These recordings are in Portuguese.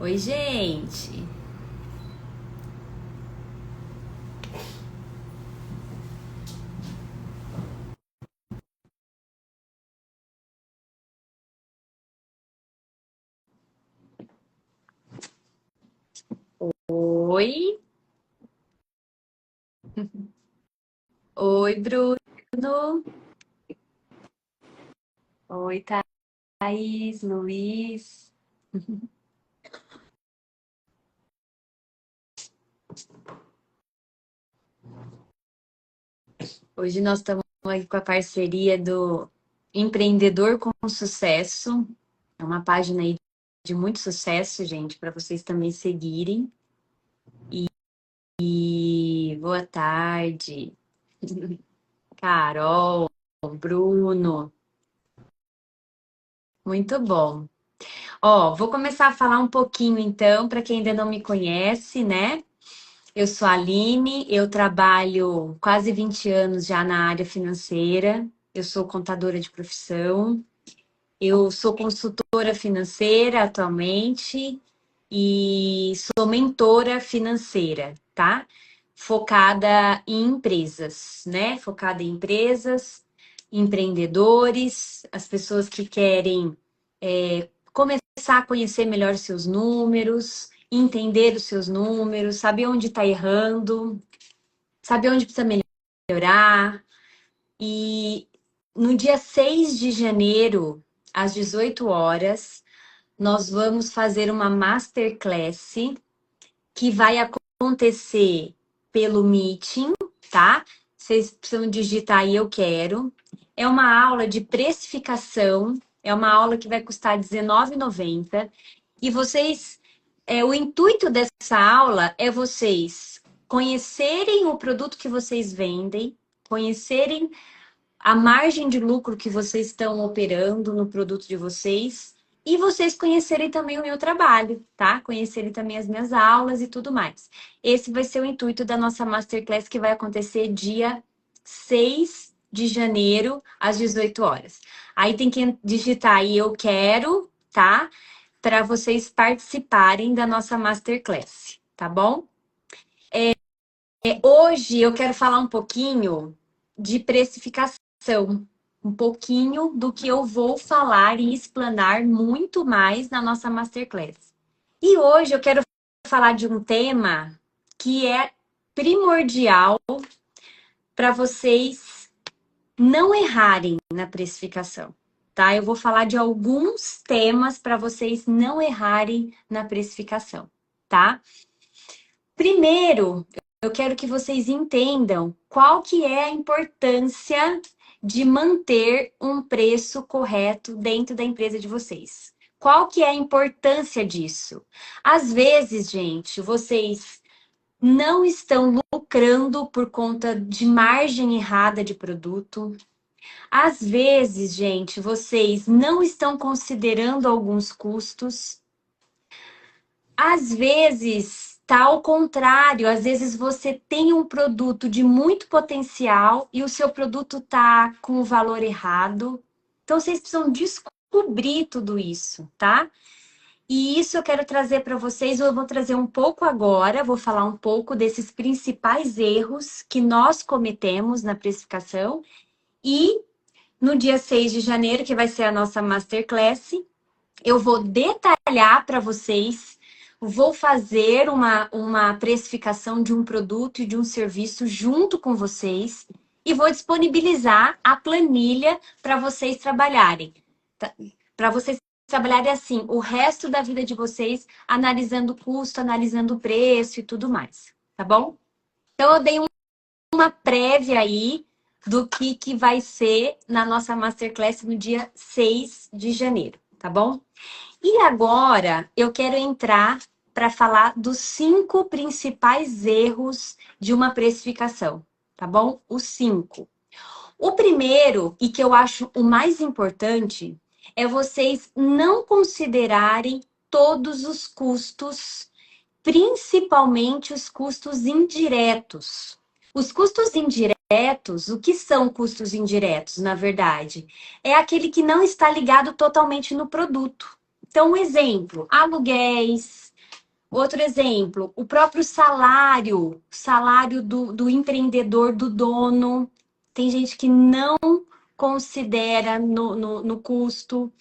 Oi, gente. Oi. Oi, Bruno. Oi, Thaís, Luiz. Hoje nós estamos aqui com a parceria do Empreendedor com Sucesso. É uma página aí de muito sucesso, gente, para vocês também seguirem. E boa tarde, Carol, Bruno. Muito bom. Ó, vou começar a falar um pouquinho então, para quem ainda não me conhece, né? Eu sou a Aline, eu trabalho quase 20 anos já na área financeira. Eu sou contadora de profissão. Eu sou consultora financeira atualmente e sou mentora financeira, tá? Focada em empresas, né? Focada em empresas, empreendedores, as pessoas que querem começar a conhecer melhor os seus números, entender os seus números, saber onde está errando, saber onde precisa melhorar. E no dia 6 de janeiro, às 18 horas, nós vamos fazer uma masterclass que vai acontecer pelo Meeting, tá? Vocês precisam digitar aí eu quero. É uma aula de precificação, é uma aula que vai custar R$19,90. E vocês, o intuito dessa aula é vocês conhecerem o produto que vocês vendem, conhecerem a margem de lucro que vocês estão operando no produto de vocês e vocês conhecerem também o meu trabalho, tá? Conhecerem também as minhas aulas e tudo mais. Esse vai ser o intuito da nossa Masterclass que vai acontecer dia 6 de janeiro, às 18 horas. Aí tem que digitar aí eu quero, tá? Para vocês participarem da nossa Masterclass, tá bom? Hoje eu quero falar um pouquinho de precificação, um pouquinho do que eu vou falar e explanar muito mais na nossa Masterclass. E hoje eu quero falar de um tema que é primordial para vocês não errarem na precificação, tá? Eu vou falar de alguns temas para vocês não errarem na precificação, tá? Primeiro, eu quero que vocês entendam qual que é a importância de manter um preço correto dentro da empresa de vocês. Qual que é a importância disso? Às vezes, gente, vocês não estão lucrando por conta de margem errada de produto. Às vezes, gente, vocês não estão considerando alguns custos. Às vezes, tá ao contrário, às vezes você tem um produto de muito potencial e o seu produto tá com o valor errado. Então, vocês precisam descobrir tudo isso, tá? E isso eu quero trazer para vocês, eu vou trazer um pouco agora, vou falar um pouco desses principais erros que nós cometemos na precificação. E no dia 6 de janeiro, que vai ser a nossa Masterclass, eu vou detalhar para vocês, vou fazer uma precificação de um produto e de um serviço junto com vocês e vou disponibilizar a planilha para vocês trabalharem. Para vocês trabalharem assim, o resto da vida de vocês, analisando o custo, analisando o preço e tudo mais, tá bom? Então, eu dei uma prévia aí do que vai ser na nossa Masterclass no dia 6 de janeiro, tá bom? E agora eu quero entrar para falar dos 5 principais erros de uma precificação, tá bom? Os 5. O primeiro, e que eu acho o mais importante, é vocês não considerarem todos os custos, principalmente os custos indiretos. Os custos indiretos, o que são custos indiretos, na verdade? É aquele que não está ligado totalmente no produto. Então, um exemplo, aluguéis, Outro exemplo, o próprio salário do empreendedor, do dono. Tem gente que não considera no custo.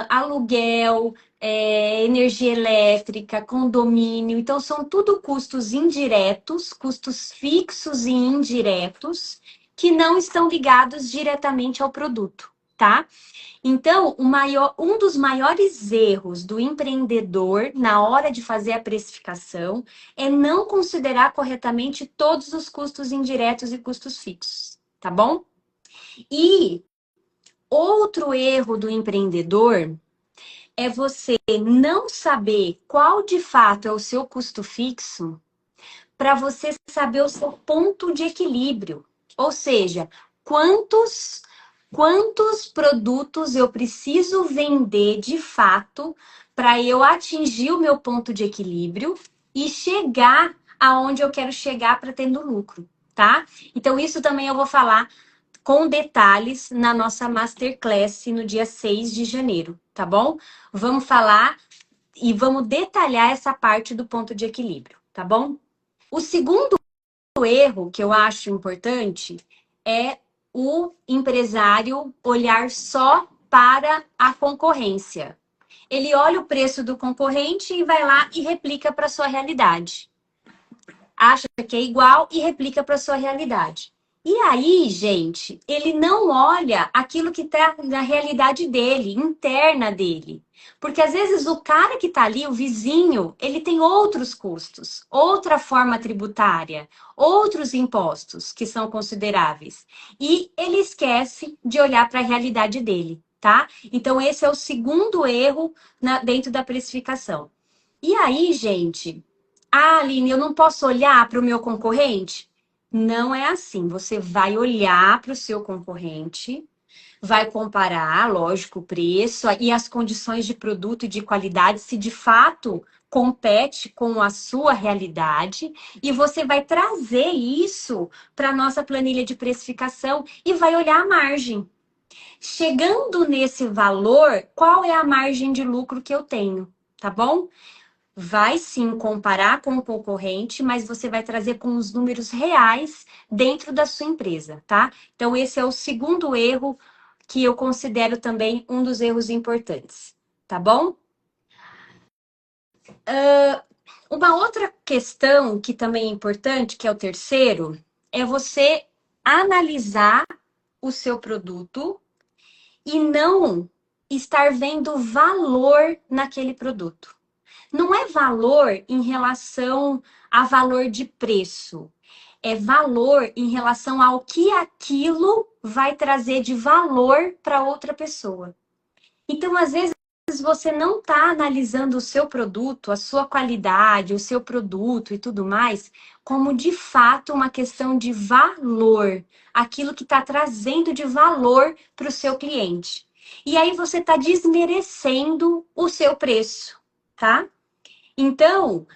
Aluguel, energia elétrica, condomínio. Então, são tudo custos indiretos, custos fixos e indiretos, que não estão ligados diretamente ao produto, tá? Então, um dos maiores erros do empreendedor na hora de fazer a precificação é não considerar corretamente todos os custos indiretos e custos fixos, tá bom? E outro erro do empreendedor é você não saber qual de fato é o seu custo fixo para você saber o seu ponto de equilíbrio. Ou seja, quantos produtos eu preciso vender de fato para eu atingir o meu ponto de equilíbrio e chegar aonde eu quero chegar para tendo lucro, tá? Então, isso também eu vou falar com detalhes na nossa Masterclass no dia 6 de janeiro, tá bom? Vamos falar e vamos detalhar essa parte do ponto de equilíbrio, tá bom? O segundo erro que eu acho importante é o empresário olhar só para a concorrência. Ele olha o preço do concorrente e vai lá e replica para sua realidade. Acha que é igual e replica para sua realidade. E aí, gente, ele não olha aquilo que está na realidade dele, interna dele. Porque às vezes o cara que está ali, o vizinho, ele tem outros custos, outra forma tributária, outros impostos que são consideráveis. E ele esquece de olhar para a realidade dele, tá? Então, esse é o segundo erro dentro da precificação. E aí, gente, Aline, eu não posso olhar para o meu concorrente? Não é assim. Você vai olhar para o seu concorrente, vai comparar, lógico, o preço e as condições de produto e de qualidade, se de fato compete com a sua realidade, e você vai trazer isso para a nossa planilha de precificação e vai olhar a margem. Chegando nesse valor, qual é a margem de lucro que eu tenho? Tá bom? Vai sim comparar com o concorrente, mas você vai trazer com os números reais dentro da sua empresa, tá? Então, esse é o segundo erro que eu considero também um dos erros importantes, tá bom? Uma outra questão que também é importante, que é o terceiro, é você analisar o seu produto e não estar vendo valor naquele produto. Não é valor em relação a valor de preço. É valor em relação ao que aquilo vai trazer de valor para outra pessoa. Então, às vezes, você não está analisando o seu produto, a sua qualidade, o seu produto e tudo mais, como de fato uma questão de valor, aquilo que está trazendo de valor para o seu cliente. E aí você está desmerecendo o seu preço, tá? Então,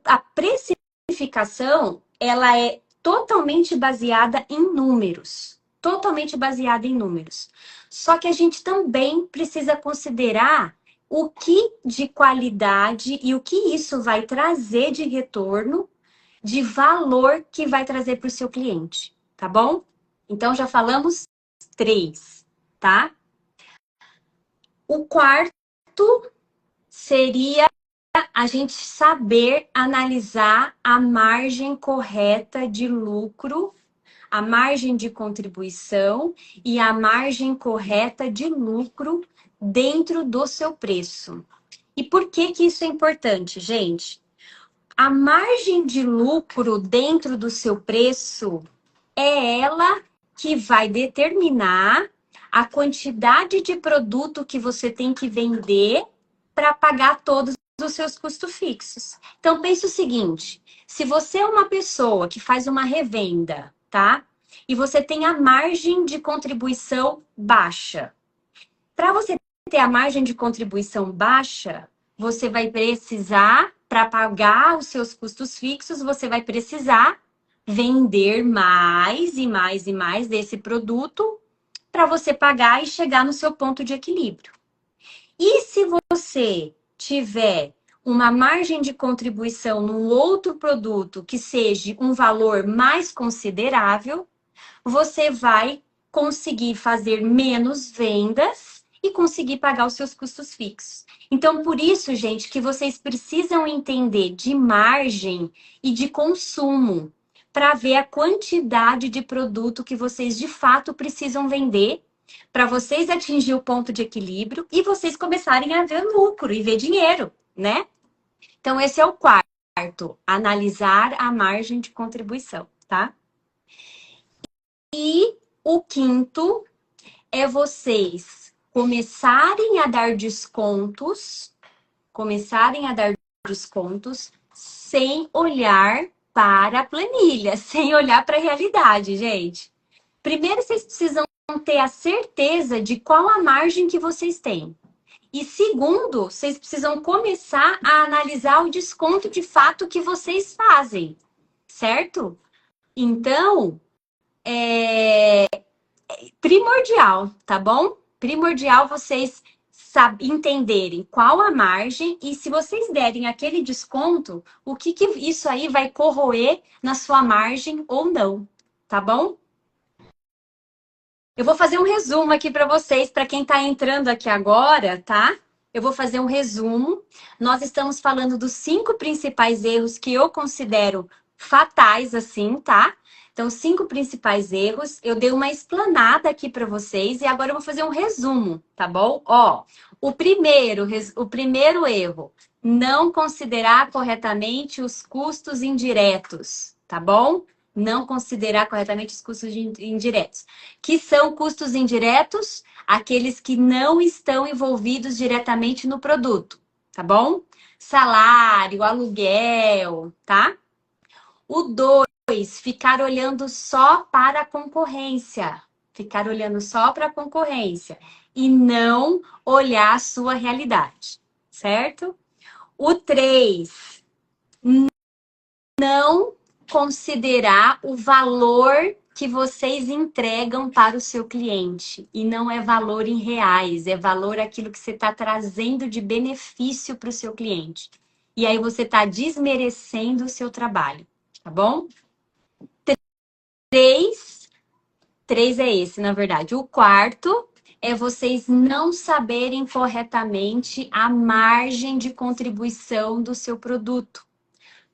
a precificação, ela é totalmente baseada em números. Totalmente baseada em números. Só que a gente também precisa considerar o que de qualidade e o que isso vai trazer de retorno, de valor que vai trazer para o seu cliente, tá bom? Então, já falamos três, tá? O quarto seria a gente saber analisar a margem correta de lucro, a margem de contribuição e a margem correta de lucro dentro do seu preço. E por que que isso é importante, gente? A margem de lucro dentro do seu preço é ela que vai determinar a quantidade de produto que você tem que vender para pagar todos os seus custos fixos. Então, pense o seguinte: se você é uma pessoa que faz uma revenda, tá? E você tem a margem de contribuição baixa. Para você ter a margem de contribuição baixa, você vai precisar, para pagar os seus custos fixos, você vai precisar vender mais e mais e mais desse produto para você pagar e chegar no seu ponto de equilíbrio. E se você tiver uma margem de contribuição num outro produto que seja um valor mais considerável, você vai conseguir fazer menos vendas e conseguir pagar os seus custos fixos. Então, por isso, gente, que vocês precisam entender de margem e de consumo para ver a quantidade de produto que vocês de fato precisam vender para vocês atingir o ponto de equilíbrio e vocês começarem a ver lucro e ver dinheiro, né? Então, esse é o quarto, analisar a margem de contribuição, tá? E o quinto é vocês começarem a dar descontos, sem olhar para a planilha, sem olhar para a realidade, gente. Primeiro, vocês precisam ter a certeza de qual a margem que vocês têm. E segundo, vocês precisam começar a analisar o desconto de fato que vocês fazem, certo? Então, é primordial, tá bom? Primordial vocês entenderem qual a margem e se vocês derem aquele desconto, o que isso aí vai corroer na sua margem ou não, tá bom? Eu vou fazer um resumo aqui para vocês, para quem está entrando aqui agora, tá? Eu vou fazer um resumo. Nós estamos falando dos 5 principais erros que eu considero fatais, assim, tá? Então, 5 principais erros. Eu dei uma explanada aqui para vocês e agora eu vou fazer um resumo, tá bom? Ó, o primeiro erro, não considerar corretamente os custos indiretos, tá bom? Não considerar corretamente os custos indiretos. Que são custos indiretos? Aqueles que não estão envolvidos diretamente no produto, tá bom? Salário, aluguel, tá? O 2, ficar olhando só para a concorrência. Ficar olhando só para a concorrência e não olhar a sua realidade, certo? O 3, não considerar o valor que vocês entregam para o seu cliente. E não é valor em reais, é valor aquilo que você está trazendo de benefício para o seu cliente. E aí você está desmerecendo o seu trabalho, tá bom? 3 é esse, na verdade. O quarto é vocês não saberem corretamente a margem de contribuição do seu produto.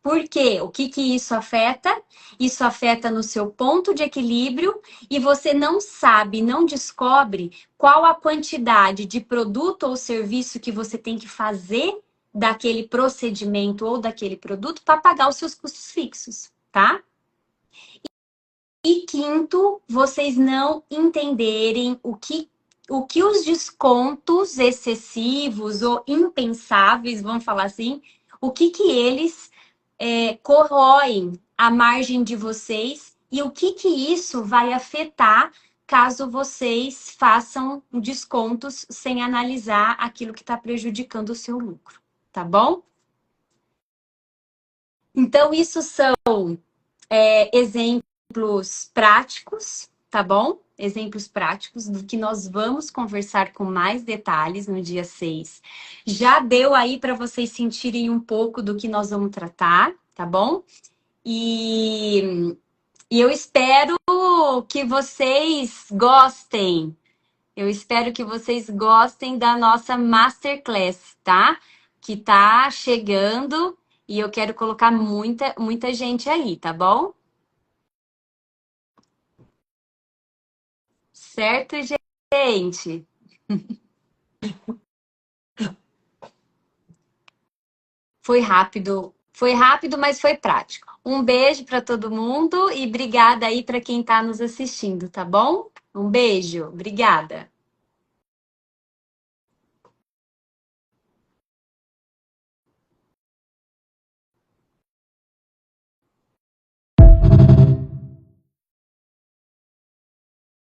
Por quê? O que isso afeta? Isso afeta no seu ponto de equilíbrio e você não sabe, não descobre qual a quantidade de produto ou serviço que você tem que fazer daquele procedimento ou daquele produto para pagar os seus custos fixos, tá? E quinto, vocês não entenderem o que os descontos excessivos ou impensáveis, vamos falar assim, o que eles corroem a margem de vocês e o que isso vai afetar caso vocês façam descontos sem analisar aquilo que está prejudicando o seu lucro, tá bom? Então, isso são exemplos práticos, tá bom? Exemplos práticos do que nós vamos conversar com mais detalhes no dia 6. Já deu aí para vocês sentirem um pouco do que nós vamos tratar, tá bom? E eu espero que vocês gostem. Eu espero que vocês gostem da nossa Masterclass, tá? Que tá chegando e eu quero colocar muita gente aí, tá bom? Certo, gente? Foi rápido, mas foi prático. Um beijo para todo mundo e obrigada aí para quem está nos assistindo, tá bom? Um beijo, obrigada.